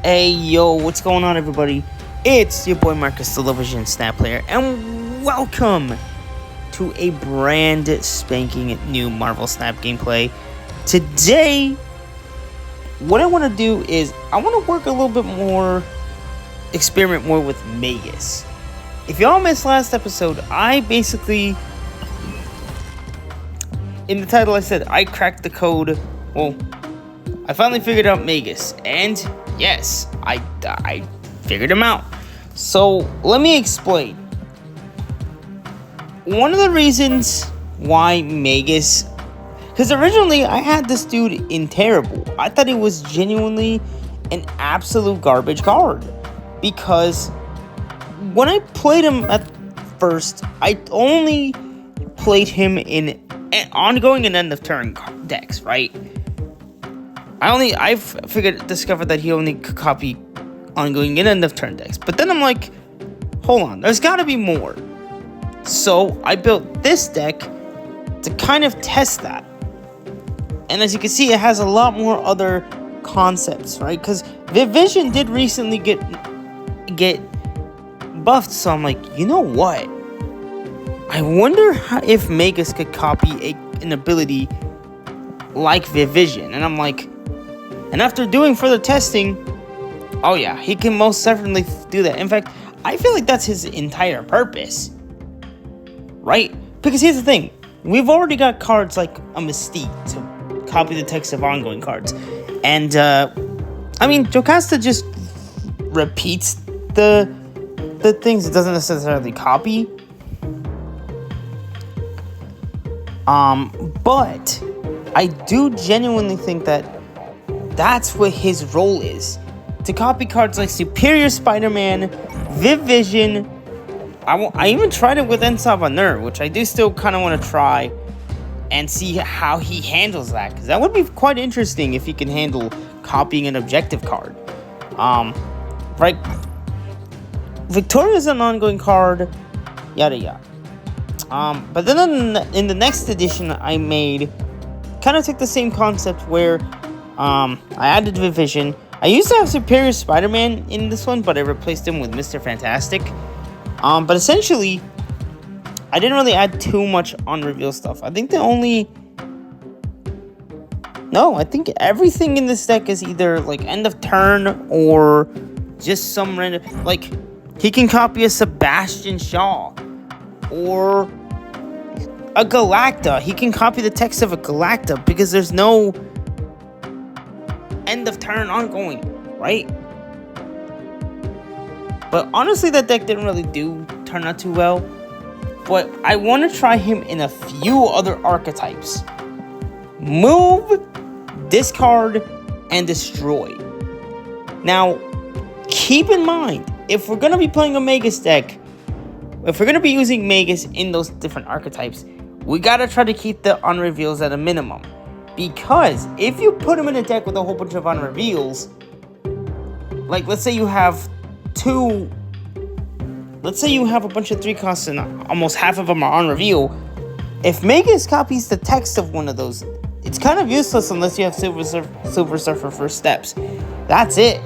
Hey, yo, what's going on, everybody? It's your boy Marcus, the Television Snap Player, and welcome to a brand spanking new Marvel Snap gameplay. Today, what I want to do is, I want to work a little bit more, experiment more with Magus. If y'all missed last episode, I basically, in the title I said, I cracked the code. Well, I finally figured out Magus, and yes, I figured him out. So, let me explain. One of the reasons why Magus, because originally I had this dude in terrible. I thought he was genuinely an absolute garbage card, because when I played him at first, I only played him in ongoing and end of turn decks, right? I've discovered that he only could copy ongoing and end of turn decks. But then I'm like, hold on, there's gotta be more. So I built this deck to kind of test that. And as you can see, it has a lot more other concepts, right? Because Vision did recently get buffed, so I'm like, you know what? I wonder if Magus could copy an ability like Vision. And I'm like, and after doing further testing, oh yeah, he can most definitely do that. In fact, I feel like that's his entire purpose, right? Because here's the thing, we've already got cards like a Mystique to copy the text of ongoing cards. And, I mean, Jocasta just repeats the things it doesn't necessarily copy. But I do genuinely think that that's what his role is. To copy cards like Superior Spider-Man, Vision. I even tried it with Ensavanur, which I do still kind of want to try and see how he handles that, because that would be quite interesting if he can handle copying an objective card. Right? Victoria's an ongoing card, yada yada. But then in the next edition I made, kind of took the same concept where I added Vision. I used to have Superior Spider-Man in this one, but I replaced him with Mr. Fantastic. But essentially, I didn't really add too much on reveal stuff. I think I think everything in this deck is either like end of turn or just some random, like he can copy a Sebastian Shaw or a Galacta. He can copy the text of a Galacta because there's no end of turn ongoing, right? But honestly, that deck didn't really turn out too well. But I want to try him in a few other archetypes. Move, discard, and destroy. Now, keep in mind, if we're going to be playing a Magus deck, if we're going to be using Magus in those different archetypes, we got to try to keep the unreveals at a minimum. Because if you put him in a deck with a whole bunch of unreveals, like let's say you have a bunch of 3 costs and almost half of them are on reveal. If Magus copies the text of one of those, it's kind of useless unless you have Silver Surfer First Steps. That's it.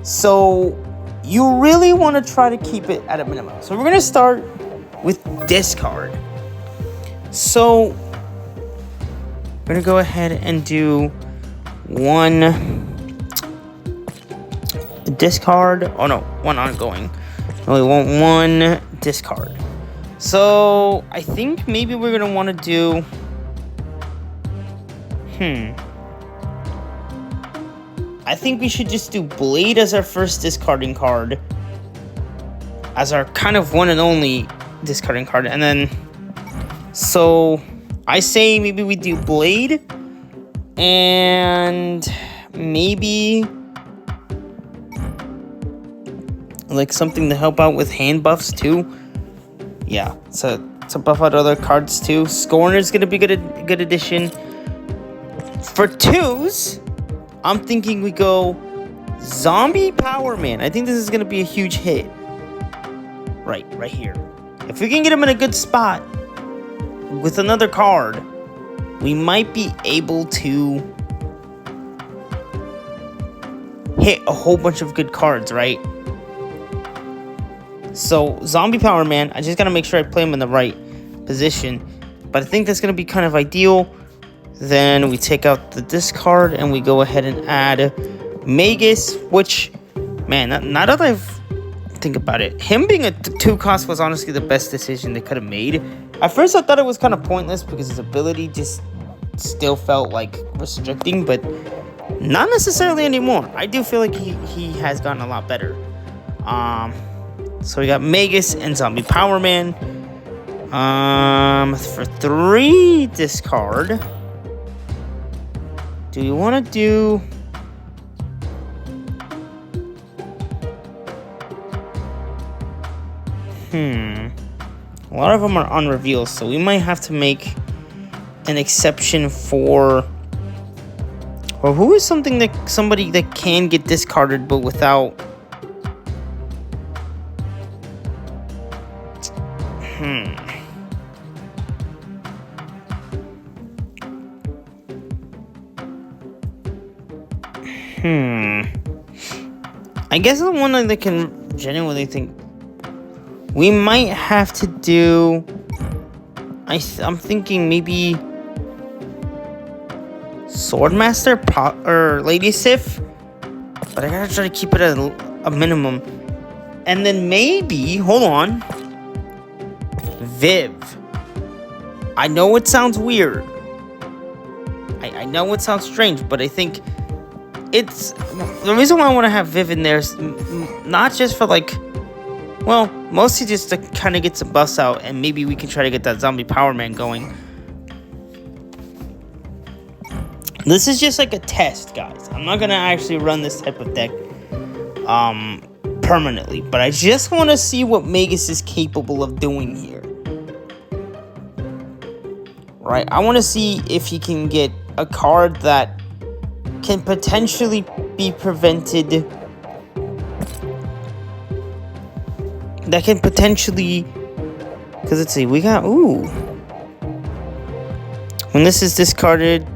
So you really want to try to keep it at a minimum. So we're going to start with discard. So we're going to go ahead and do one discard. Oh no, one ongoing. We want one discard. So I think maybe we're going to want to do... I think we should just do Blade as our first discarding card. As our kind of one and only discarding card. And then... So I say maybe we do Blade. And maybe... like something to help out with hand buffs too. Yeah, so to buff out other cards too. Scorner's gonna be good addition. For 2s, I'm thinking we go Zombie Power Man. I think this is gonna be a huge hit. Right here. If we can get him in a good spot with another card, we might be able to hit a whole bunch of good cards, right? So, Zombie Power Man, I just gotta make sure I play him in the right position. But I think that's gonna be kind of ideal. Then we take out the discard and we go ahead and add Magus, which, man, now that I think about it, him being a 2-cost was honestly the best decision they could have made. At first, I thought it was kind of pointless because his ability just still felt like restricting, but not necessarily anymore. I do feel like he has gotten a lot better. So we got Magus and Zombie Power Man. For 3 discard. Do you want to do... A lot of them are unrevealed, so we might have to make an exception for... Or who is somebody that can get discarded but without... I guess the one that can genuinely think we might have to do. I'm thinking maybe Swordmaster or Lady Sif, but I gotta try to keep it at a minimum. And then maybe, hold on, Viv. I know it sounds weird. I know it sounds strange, but I think it's the reason why I want to have Viv in there is not just for like, well, mostly just to kind of get some buffs out, and maybe we can try to get that Zombie Power Man going. This is just like a test, guys. I'm not gonna actually run this type of deck permanently, but I just want to see what Magus is capable of doing here. Right? I want to see if he can get a card that can potentially be prevented. That can potentially... Because let's see, we got... Ooh. When this is discarded,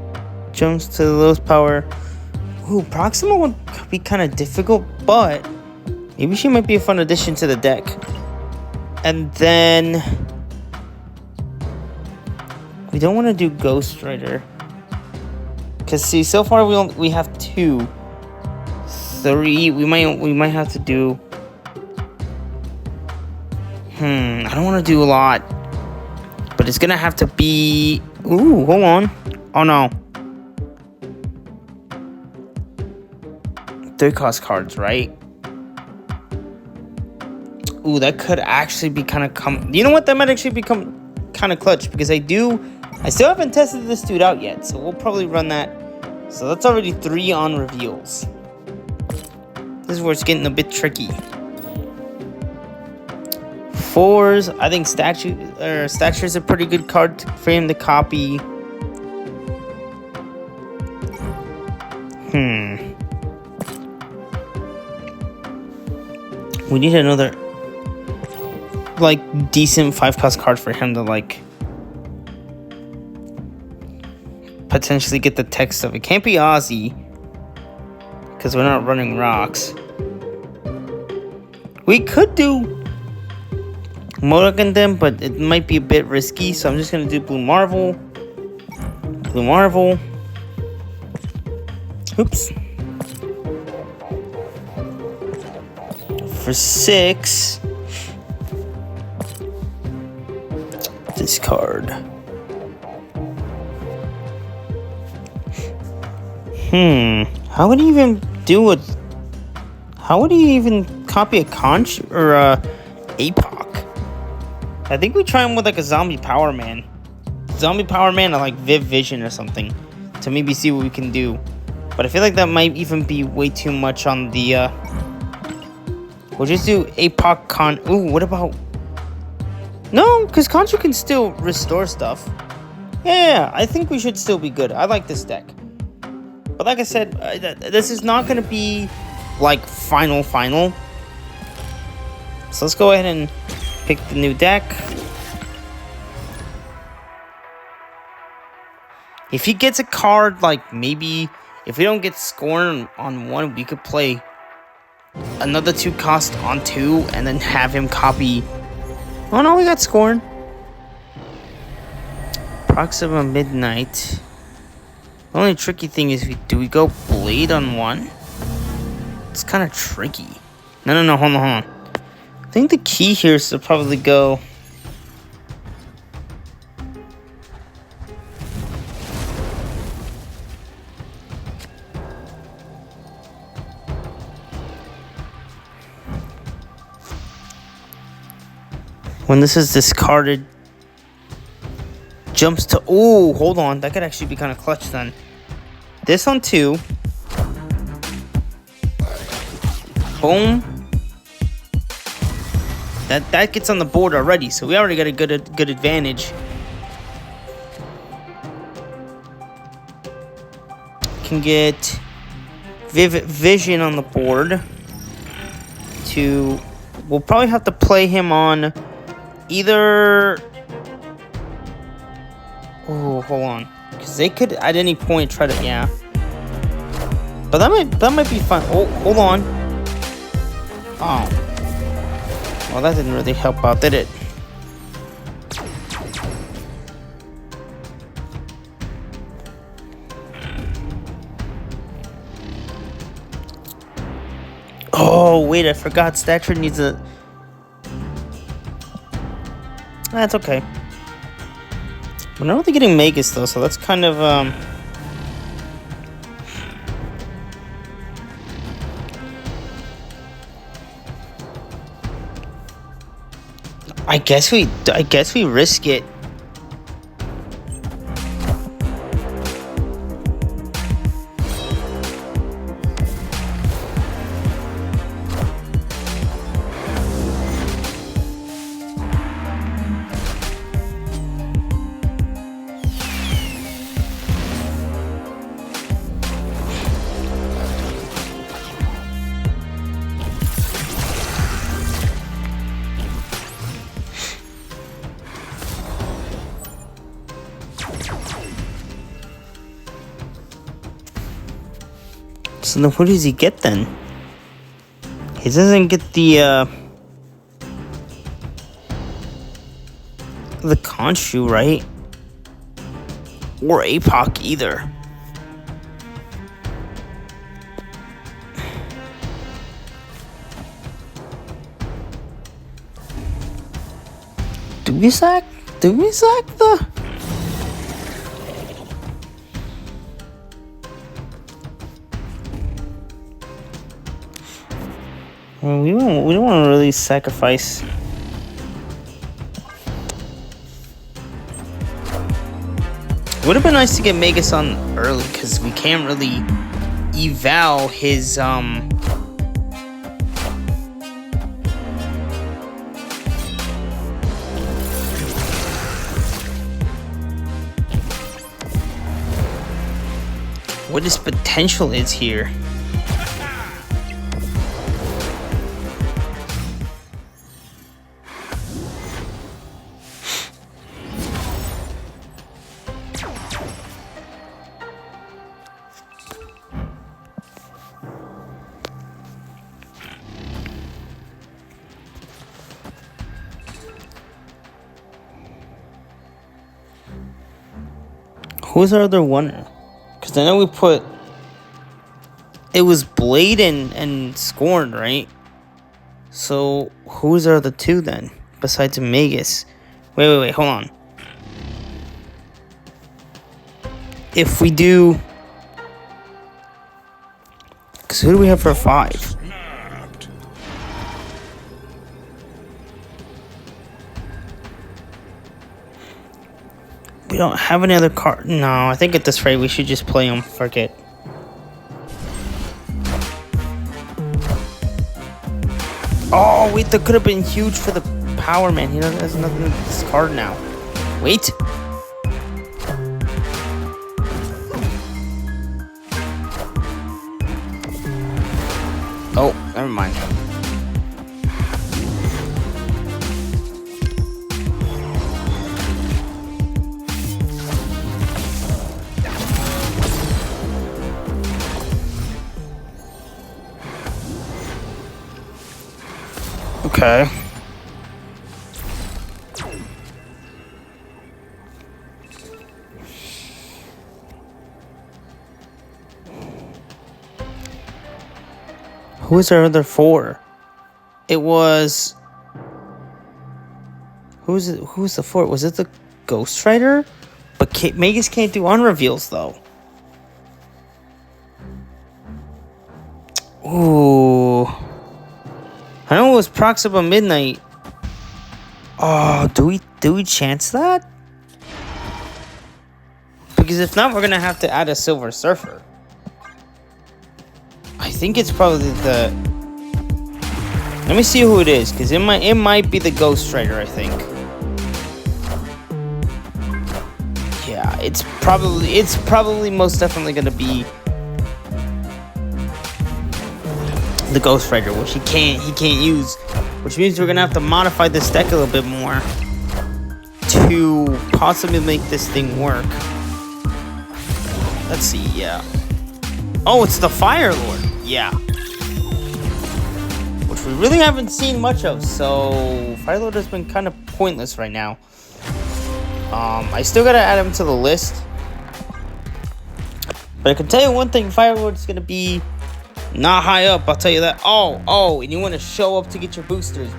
jumps to the lowest power. Ooh, Proxima would be kind of difficult, but maybe she might be a fun addition to the deck. And then... we don't want to do Ghost Rider. Because see, so far we have 2. 3. We might have to do... I don't want to do a lot. But it's going to have to be... Ooh, hold on. Oh, no. 3-cost cards, right? Ooh, that could actually be kind of... You know what? That might actually become kind of clutch. Because I still haven't tested this dude out yet. So we'll probably run that. So that's already 3 on reveals. This is where it's getting a bit tricky. 4s, I think Stature is a pretty good card for him to copy. We need another, like, decent 5-cost card for him to, like, potentially get the text of it. Can't be Ozzy, because we're not running rocks. We could do Mulligan them, but it might be a bit risky, so I'm just gonna do Blue Marvel. Blue Marvel. Oops. For 6. Discard. How would he even do it? How would he even copy a Conch or a APOC? I think we try him with like a Zombie Power Man. Zombie Power Man or like Viv Vision or something to maybe see what we can do. But I feel like that might even be way too much on the we'll just do APOC Con. Ooh, what about... No, because Contra can still restore stuff. Yeah, I think we should still be good. I like this deck. But like I said, this is not going to be like final. So let's go ahead and pick the new deck. If he gets a card like maybe if we don't get scored on 1, we could play another 2 cost on 2 and then have him copy. Oh no, we got scored. Proxima Midnight. The only tricky thing is, do we go Blade on 1? It's kind of tricky. No, hold on. I think the key here is to probably go... When this is discarded, jumps to... Oh, hold on. That could actually be kind of clutch then. This on 2. Boom. That gets on the board already, so we already got a good advantage. Can get Vision on the board. We'll probably have to play him on either... Oh, hold on, because they could at any point try to... Yeah. But that might be fun. Oh, hold on. Oh. Well, that didn't really help out, did it? Oh, wait, I forgot. Stature needs a... That's okay. We're not really getting Magus, though, so that's kind of... I guess we risk it. So then what does he get then? He doesn't get the Khonshu, right? Or APOC either. Do we sack the... Well, we don't want to really sacrifice. It would have been nice to get Magus on early, because we can't really eval his what his potential is here. Who's our other winner? Because I know we put... It was Blade and Scorn, right? So, who's our other 2 then? Besides Magus. Wait, hold on. If we do... Because who do we have for 5? We don't have any other card. No, I think at this rate we should just play him. Forget. Oh, wait, that could have been huge for the Power Man. He has nothing to discard now. Wait. Oh, never mind. Okay. Who is our other 4? It was... Who's the 4? Was it the Ghost Rider? But Magus can't do unreveals, though. Ooh. I know it was Proxima Midnight. Oh, do we chance that? Because if not, we're gonna have to add a Silver Surfer. I think it's probably the... Let me see who it is, because it might be the Ghost Rider, I think. Yeah, it's probably most definitely gonna be the Ghost Rider, which he can't use, which means we're gonna have to modify this deck a little bit more to possibly make this thing work. Let's see, yeah. Oh, it's the Fire Lord, yeah. Which we really haven't seen much of, so Fire Lord has been kind of pointless right now. I still gotta add him to the list. But I can tell you one thing, Fire Lord's gonna be not high up, I'll tell you that. Oh, and you want to show up to get your boosters.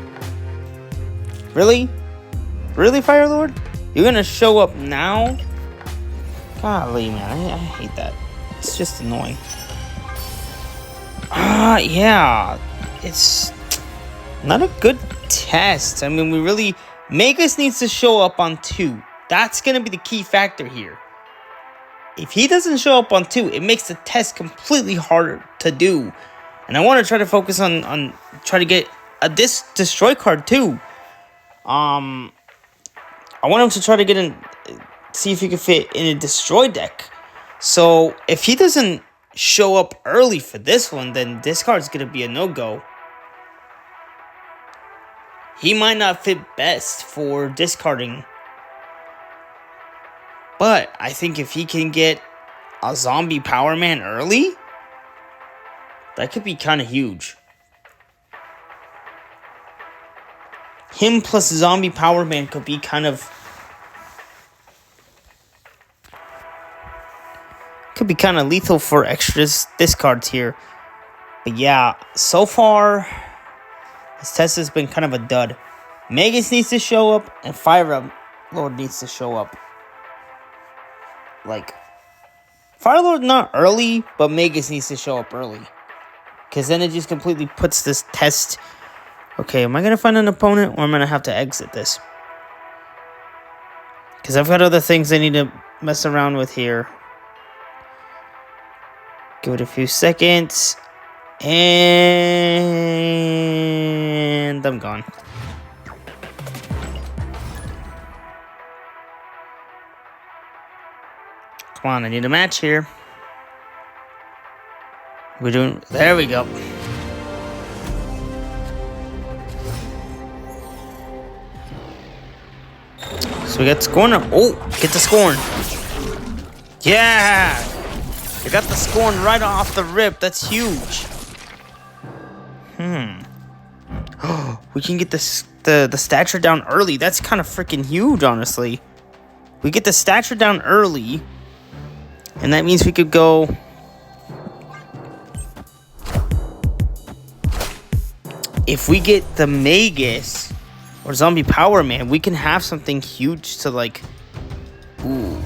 Really? Really, Fire Lord? You're gonna show up now? Golly, man, I hate that. It's just annoying. Yeah. It's not a good test. I mean, Magus needs to show up on 2. That's gonna be the key factor here. If he doesn't show up on 2, it makes the test completely harder to do. And I want to try to focus on try to get a destroy card too. I want him to try to get in, see if he can fit in a destroy deck. So if he doesn't show up early for this one, then this card's gonna be a no-go. He might not fit best for discarding. But I think if he can get a Zombie Power Man early, that could be kind of huge. Him plus Zombie Power Man could be kind of... lethal for extra discards here. But yeah, so far, this test has been kind of a dud. Magus needs to show up, and Fire Lord needs to show up. Like, Fire Lord not early, but Magus needs to show up early. Because then it just completely puts this test... Okay, am I going to find an opponent, or am I going to have to exit this? Because I've got other things I need to mess around with here. Give it a few seconds. And I'm gone. Come on, I need a match here. There we go. So we got Scorn. Oh, get the Scorn. Yeah! We got the Scorn right off the rip. That's huge. We can get the stature down early. That's kind of freaking huge, honestly. We get the stature down early. And that means we could go... If we get the Magus or Zombie Power Man, we can have something huge to, like... Ooh.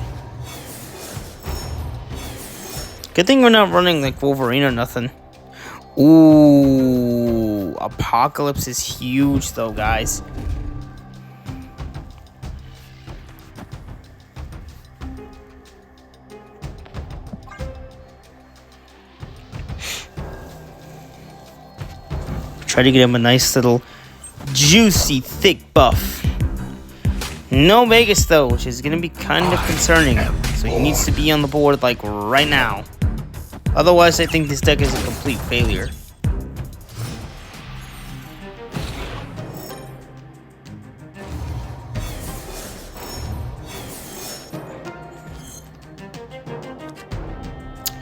Good thing we're not running, like, Wolverine or nothing. Ooh. Apocalypse is huge, though, guys. Try to get him a nice little juicy, thick buff. No Magus, though, which is going to be kind of concerning. So he needs to be on the board, like, right now. Otherwise, I think this deck is a complete failure.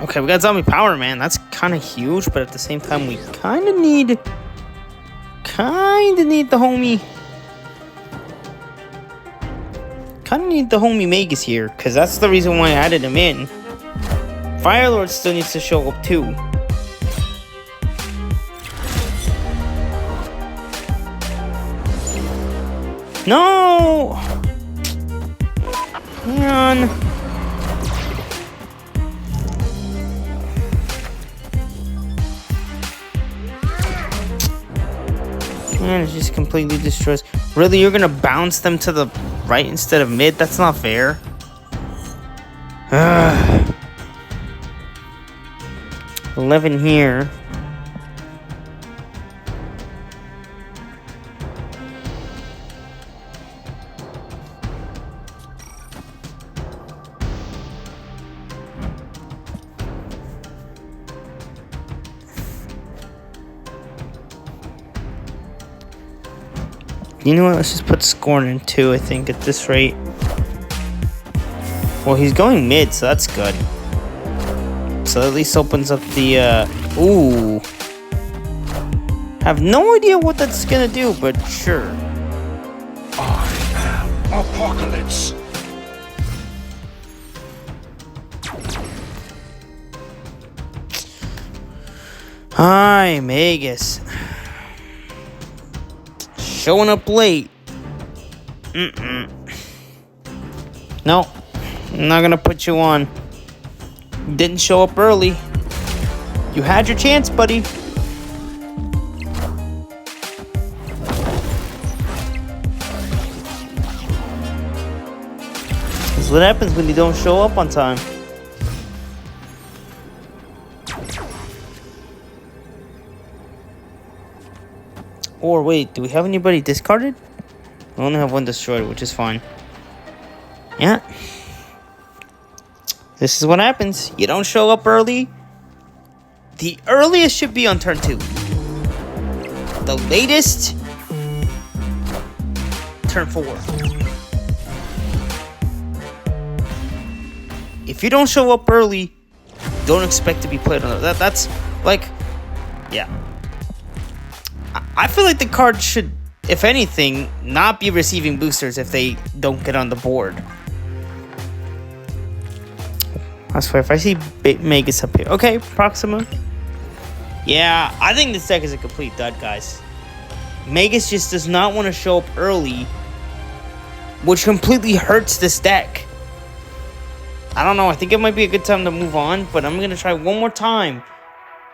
Okay, we got Zombie Power Man. That's kind of huge, but at the same time, we kind of need Kinda need the homie. Kinda need the homie Magus here, because that's the reason why I added him in. Firelord still needs to show up too. No! Hang on. Man, it just completely destroys. Really, you're gonna bounce them to the right instead of mid? That's not fair. 11 here. You know what? Let's just put Scorn in 2, I think, at this rate. Well, he's going mid, so that's good. So at least opens up the, ooh. Have no idea what that's gonna do, but sure. I am Apocalypse. Hi, Magus. Showing up late. No, I'm not gonna put you on. Didn't show up early. You had your chance, buddy. That's what happens when you don't show up on time. Or wait, do we have anybody discarded? We only have one destroyed, which is fine. Yeah. This is what happens. You don't show up early. The earliest should be on turn 2. The latest, turn 4. If you don't show up early, don't expect to be played on that's like, yeah. I feel like the card should, if anything, not be receiving boosters if they don't get on the board. I swear, if I see Magus up here. Okay, Proxima. Yeah, I think this deck is a complete dud, guys. Magus just does not want to show up early, which completely hurts this deck. I don't know, I think it might be a good time to move on, but I'm going to try one more time.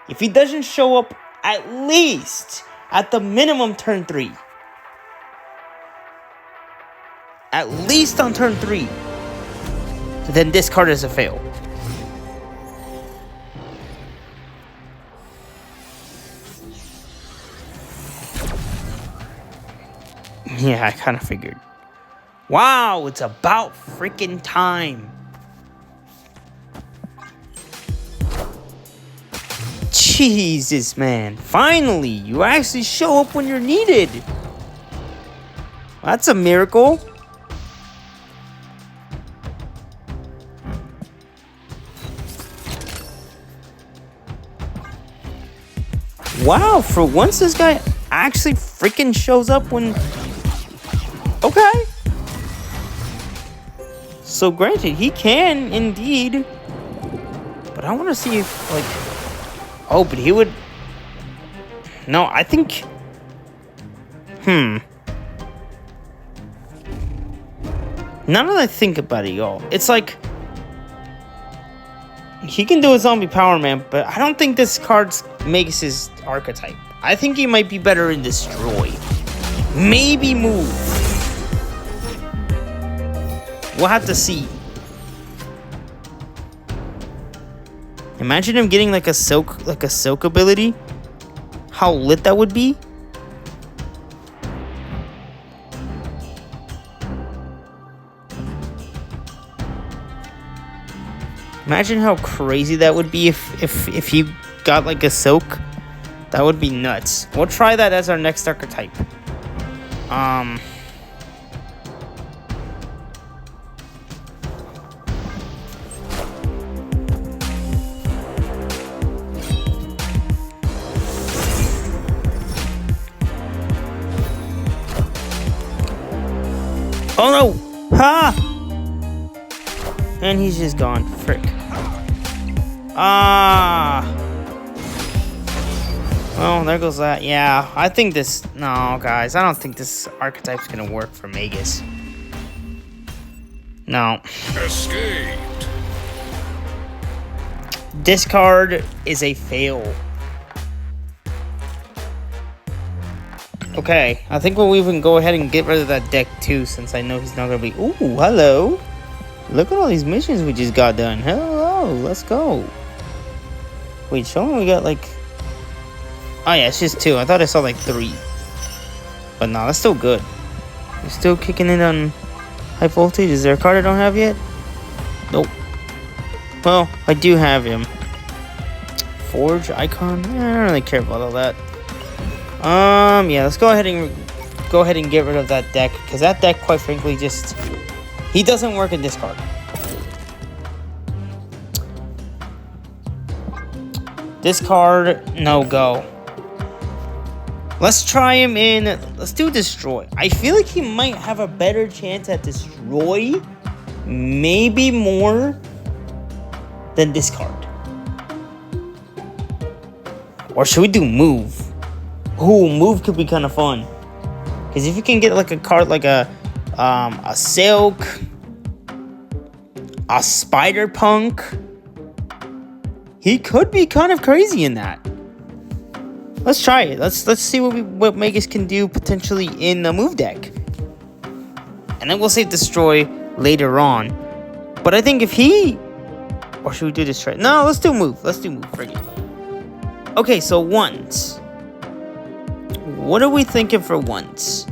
If he doesn't show up at least, at the minimum, turn 3. At least on turn 3. Then this card is a fail. Yeah, I kind of figured. Wow, it's about freaking time. Jesus, man. Finally, you actually show up when you're needed. That's a miracle. Wow, for once this guy actually freaking shows up when... Okay. So granted, he can indeed. But I want to see if, like... Oh, but he would... No, I think... Now that I think about it, y'all, it's like... He can do a zombie power man, but I don't think this card makes his archetype. I think he might be better in destroy. Maybe move. We'll have to see. Imagine him getting like a silk ability. How lit that would be. Imagine how crazy that would be if he got like a silk. That would be nuts. We'll try that as our next archetype. Oh no! Ha! And he's just gone. Frick. Ah! Well, there goes that. Yeah, I think this... No, guys, I don't think this archetype's gonna work for Magus. No. Escaped. Discard is a fail. Okay, I think we'll even go ahead and get rid of that deck too, since I know he's not gonna be... Ooh, hello! Look at all these missions we just got done. Hello, let's go. Wait, show me we got like... Oh yeah, it's just 2. I thought I saw like 3. But no, that's still good. We're still kicking it on high voltage. Is there a card I don't have yet? Nope. Well, I do have him. Forge icon? I don't really care about all that. Yeah, let's go ahead and get rid of that deck, because that deck, quite frankly, just... He doesn't work in discard. Discard, no go. Let's try him in... Let's do Destroy. I feel like he might have a better chance at Destroy. Maybe more than Discard. Or should we do Move? Ooh, Move could be kind of fun. Because if you can get like a card like a Silk, a Spider Punk, he could be kind of crazy in that. Let's try it. Let's see what Magus can do potentially in the Move deck. And then we'll save Destroy later on. But I think if he... Or should we do Destroy? No, let's do Move. Let's do Move. Forget it. Okay, so once. What are we thinking for once?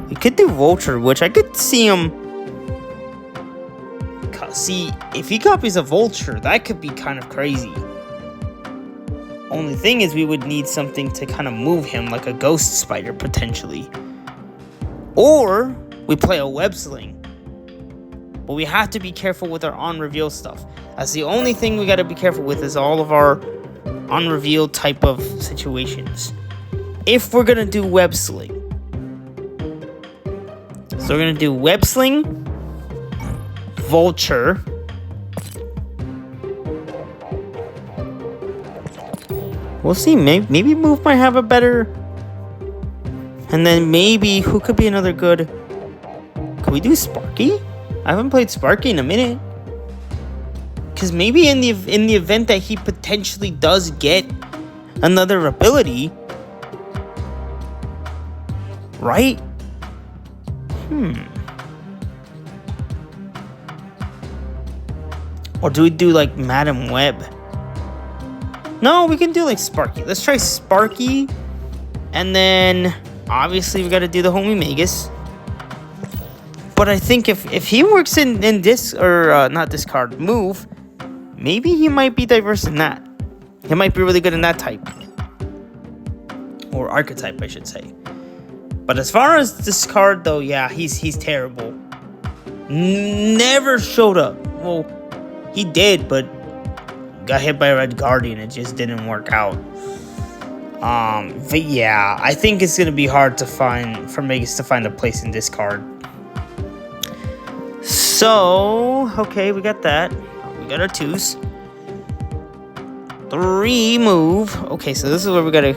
We could do Vulture, which I could see him... See, if he copies a Vulture, that could be kind of crazy. Only thing is we would need something to kind of move him, like a Ghost Spider, potentially. Or we play a Web Sling. But we have to be careful with our on-reveal stuff. That's the only thing we got to be careful with, is all of our on-reveal type of situations. If we're going to do Web Sling. So we're going to do Web Sling, Vulture, we'll see. Maybe Move might have a better. And then maybe who could be another good? Could we do Sparky? I haven't played Sparky in a minute. Because maybe in the event that he potentially does get another ability, right? Or do we do like Madam Web? No, we can do like Sparky. Let's try Sparky. And then obviously we got to do the homie Magus. But I think if he works in this, or not discard, Move, maybe he might be diverse in that. He might be really good in that type. Or archetype, I should say. But as far as discard though, yeah, he's terrible. Never showed up. Well, he did, but got hit by a Red Guardian. It just didn't work out. But yeah, I think it's gonna be hard for Magus to find a place in discard. So, okay, we got that. We got our 2s. 3 Move. Okay, so this is where we gotta...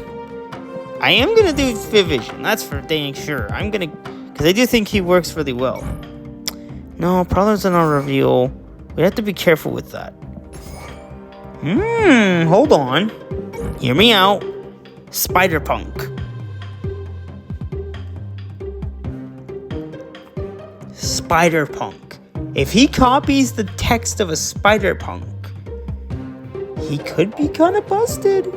I am gonna do Vision. That's for dang sure. Because I do think he works really well. No, Prowler's on our reveal. We have to be careful with that. Hold on. Hear me out. Spider Punk. Spider Punk. If he copies the text of a Spider Punk, he could be kind of busted.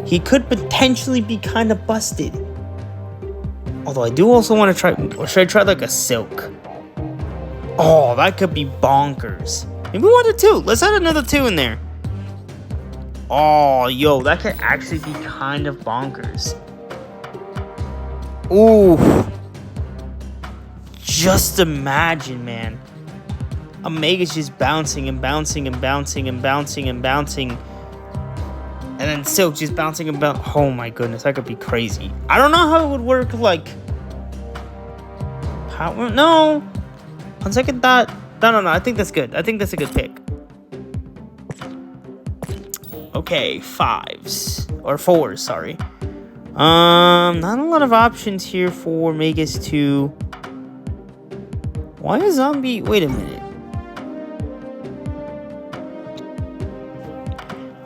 He could potentially be kind of busted. Although I do also want to try... Or should I try like a Silk? Oh, that could be bonkers. Maybe we want a 2. Let's add another 2 in there. Oh, yo, that could actually be kind of bonkers. Ooh. Just imagine, man. A Magus just bouncing and bouncing and bouncing and bouncing and bouncing. And then Silk just bouncing and bouncing. Oh my goodness, that could be crazy. I don't know how it would work, like... power. No. On second thought, no. I think that's good. I think that's a good pick. Okay, 5s or 4s. Sorry. Not a lot of options here for Magus to. Why a zombie? Wait a minute.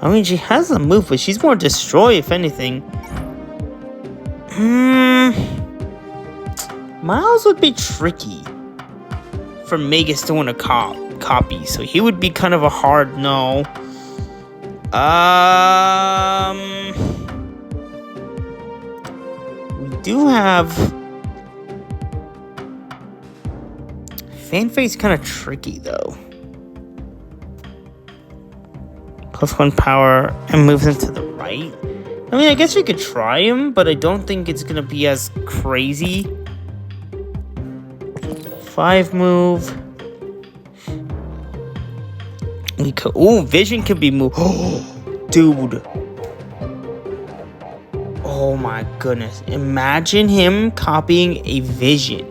I mean, she has a move, but she's more destroy, if anything. Miles would be tricky for Magus to want to copy, so he would be kind of a hard no. We do have Fanface, kind of tricky though. +1 power and moves him to the right. I mean, I guess we could try him, but I don't think it's gonna be as crazy. 5 move. We could. Oh, Vision could be moved. Oh, dude. Oh my goodness! Imagine him copying a Vision.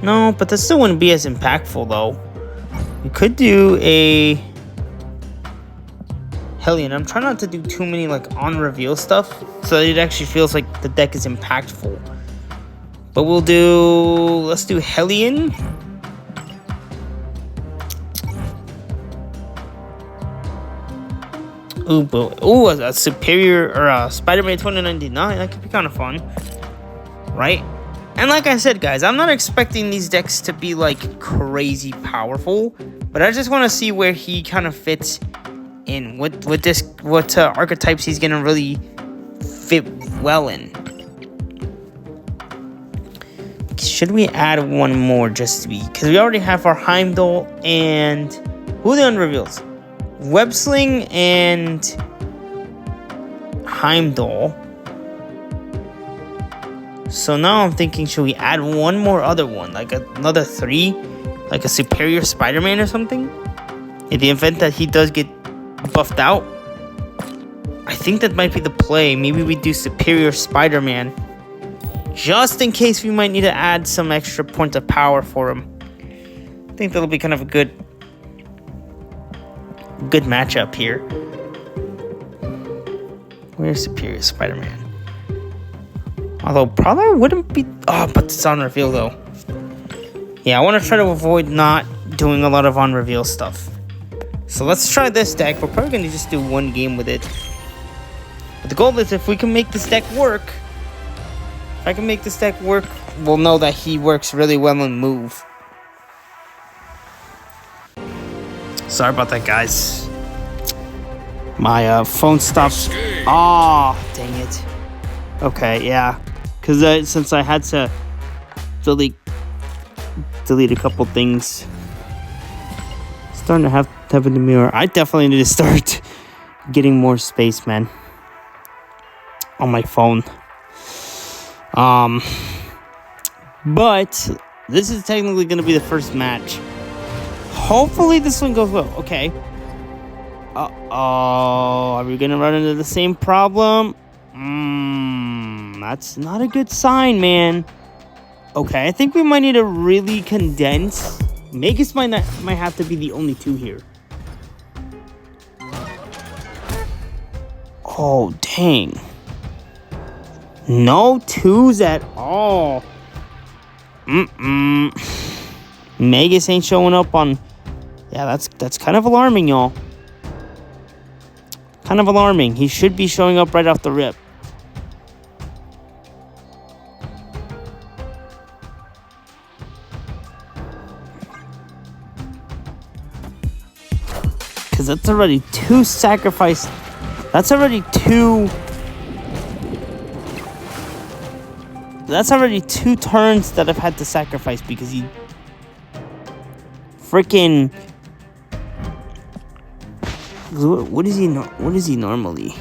No, but that still wouldn't be as impactful though. We could do a Hellion. I'm trying not to do too many like on reveal stuff, so that it actually feels like the deck is impactful. But let's do Hellion. Ooh, a superior or a Spider-Man 2099. That could be kind of fun, right? And like I said, guys, I'm not expecting these decks to be like crazy powerful, but I just want to see where he kind of fits in. What archetypes he's gonna really fit well in. Should we add one more just to be? Because we already have our Heimdall and who are the unreveals? Websling and Heimdall. So now I'm thinking, should we add one more other one? Like another 3? Like a superior Spider-Man or something? In the event that he does get buffed out? I think that might be the play. Maybe we do superior Spider-Man. Just in case we might need to add some extra points of power for him. I think that'll be kind of a good matchup here. Where's superior Spider-Man? Although probably wouldn't be. Oh, but it's on reveal though. Yeah, I want to try to avoid not doing a lot of on reveal stuff. So let's try this deck. We're probably going to just do one game with it. But the goal is, if we can make this deck work, if I can make this deck work, we'll know that he works really well in move. Sorry about that, guys. My phone stopped. Oh, dang it. Okay, yeah. Because since I had to delete a couple things, starting to have in the mirror. I definitely need to start getting more space, man, on my phone. But this is technically going to be the first match. Hopefully this one goes well. Okay. Are we going to run into the same problem? That's not a good sign, man. Okay, I think we might need to really condense. Magus might have to be the only 2 here. Oh, dang. No 2s at all. Magus ain't showing up on. Yeah, that's kind of alarming, y'all. Kind of alarming. He should be showing up right off the rip. Because that's already 2 sacrifice. That's already 2. That's already 2 turns that I've had to sacrifice because he freaking. What is he normally?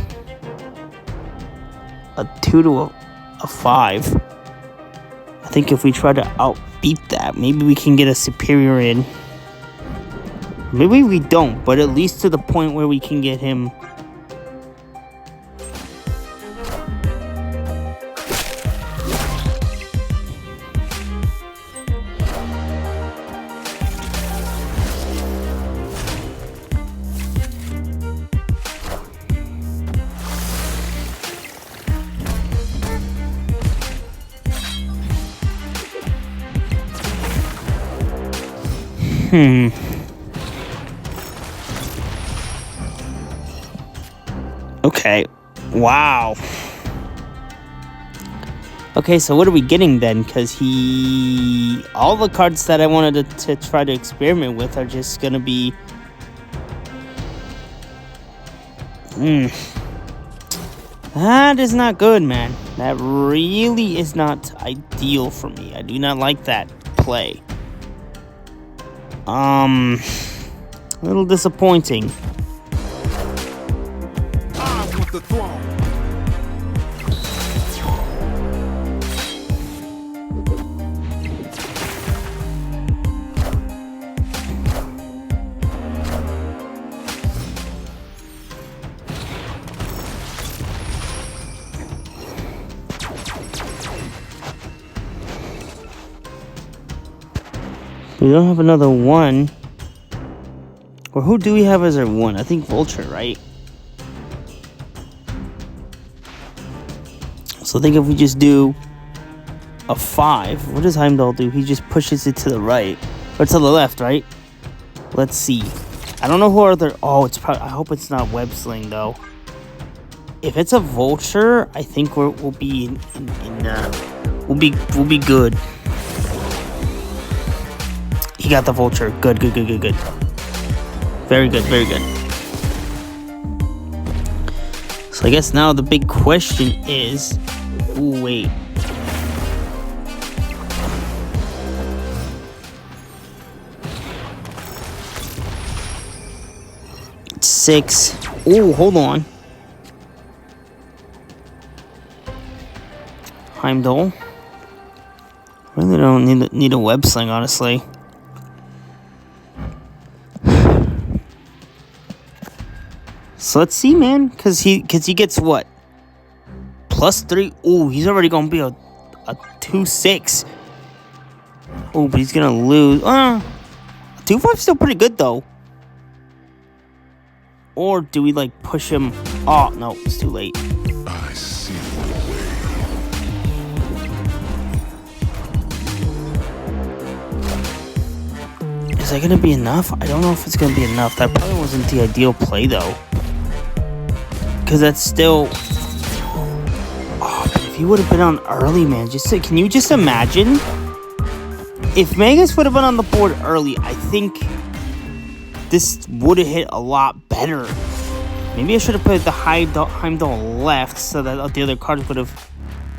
A 2 to a 5. I think if we try to outbeat that, maybe we can get a superior in. Maybe we don't, but at least to the point where we can get him. Okay. Wow. Okay, so what are we getting then? Because all the cards that I wanted to try to experiment with are just gonna be... That is not good, man. That really is not ideal for me. I do not like that play. A little disappointing. I want the throne. We don't have another one. Or who do we have as our one? I think Vulture, right? So I think if we just do a 5, what does Heimdall do? He just pushes it to the right. Or to the left, right? Let's see. I don't know who are there. Oh, it's probably... I hope it's not Web Sling, though. If it's a Vulture, I think we'll be we'll be good. He got the Vulture. Good. Very good. So I guess now the big question is... Ooh, wait. It's 6. Ooh, hold on. Heimdall. Really don't need a Web Sling, honestly. So let's see, man, because he gets what? +3. Oh, he's already gonna be a 2-6. Oh, but he's gonna lose. 2-5 still pretty good though. Or do we like push him? Oh no, it's too late. I see Is that gonna be enough? I don't know if it's gonna be enough. That probably wasn't the ideal play though. Because that's still... Oh, but if he would have been on early, man. Can you just imagine? If Magus would have been on the board early, I think this would have hit a lot better. Maybe I should have put the Heimdall left so that the other cards would have...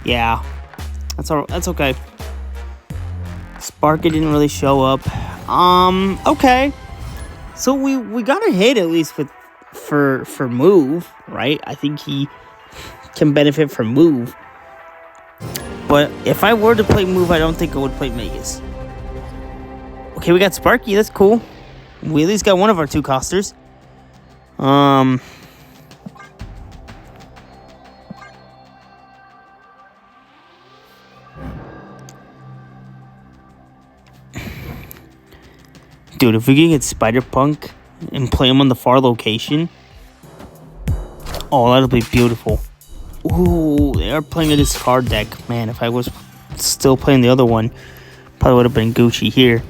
Yeah. That's okay. Sparky didn't really show up. Okay. So we got a hit at least for move, right? I think he can benefit from move. But if I were to play move, I don't think I would play Magus. Okay, we got Sparky. That's cool. We at least got one of our 2 costers. Dude, if we can get Spider-Punk and play him on the far location... Oh, that'll be beautiful. Ooh, they are playing a discard deck. Man, if I was still playing the other one, probably would have been Gucci here.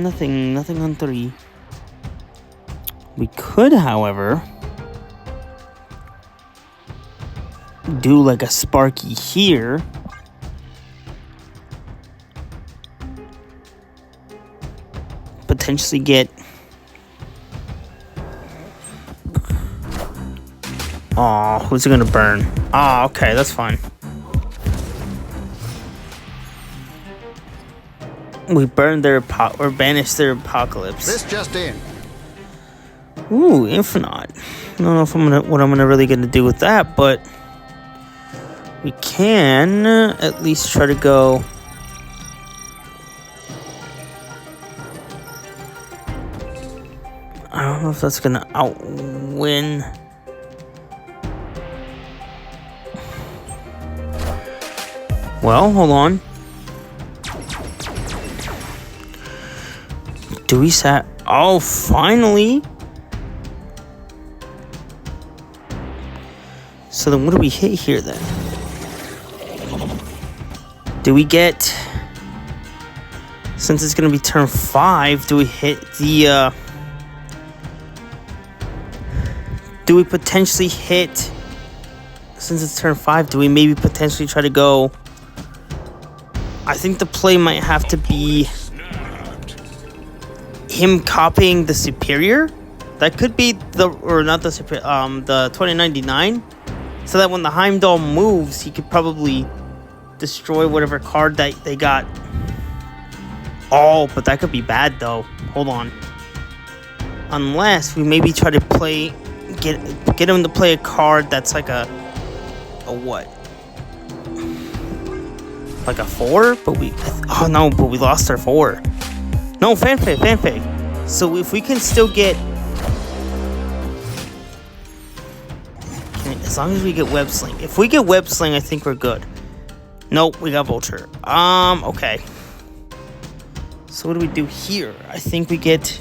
Nothing on 3. We could, however, do like a Sparky here. Potentially get... Oh, who's it gonna burn? Oh, okay, that's fine. We burned their or banished their apocalypse. this just in. Ooh, Infinite. I don't know if what I'm really gonna do with that, but we can at least try to go. I don't know if that's gonna outwin. Well, hold on. Do we sat? Oh, finally. So then what do we hit here then? Do we get... Since it's gonna be turn 5, do we hit the do we potentially hit, since it's turn 5, do we maybe potentially try to go? I think the play might have to be him copying the superior. That could be the, or not the superior, the 2099, so that when the Heimdall moves, he could probably destroy whatever card that they got. Oh, but that could be bad though. Hold on. Unless we maybe try to play, get him to play a card that's like a what? Like a 4? But we, oh no, but we lost our 4. No, fanfic. So if we can still get, as long as we get web sling. If we get web sling, I think we're good. Nope, we got vulture. Okay. So what do we do here? I think we get